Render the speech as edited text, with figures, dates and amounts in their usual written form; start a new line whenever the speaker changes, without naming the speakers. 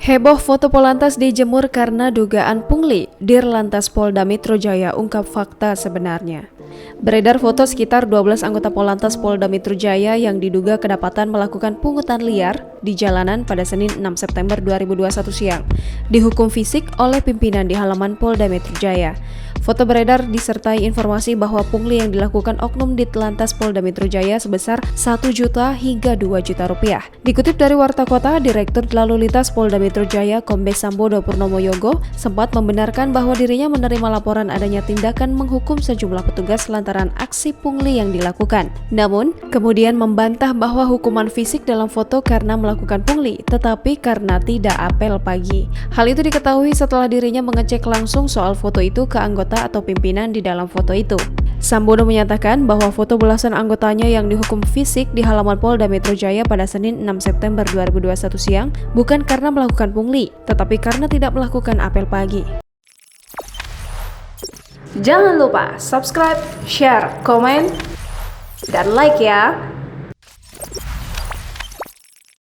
Heboh foto Polantas dijemur karena dugaan pungli. Dirlantas Polda Metro Jaya ungkap fakta sebenarnya. Beredar foto sekitar 12 anggota Polantas Polda Metro Jaya yang diduga kedapatan melakukan pungutan liar di jalanan pada Senin 6 September 2021 siang. Dihukum fisik oleh pimpinan di halaman Polda Metro Jaya. Foto beredar disertai informasi bahwa pungli yang dilakukan oknum di Telantas Polda Metro Jaya sebesar 1 juta hingga 2 juta rupiah. Dikutip dari Warta Kota, Direktur Lalu Lintas Polda Metro Jaya Kombes Sambodo Purnomo Yogo sempat membenarkan bahwa dirinya menerima laporan adanya tindakan menghukum sejumlah petugas lantaran aksi pungli yang dilakukan. Namun, kemudian membantah bahwa hukuman fisik dalam foto karena melakukan pungli, tetapi karena tidak apel pagi. Hal itu diketahui setelah dirinya mengecek langsung soal foto itu ke anggota atau pimpinan di dalam foto itu. Sambodo menyatakan bahwa foto belasan anggotanya yang dihukum fisik di halaman Polda Metro Jaya pada Senin 6 September 2021 siang bukan karena melakukan pungli, tetapi karena tidak melakukan apel pagi. Jangan lupa subscribe, share, komen, dan like ya!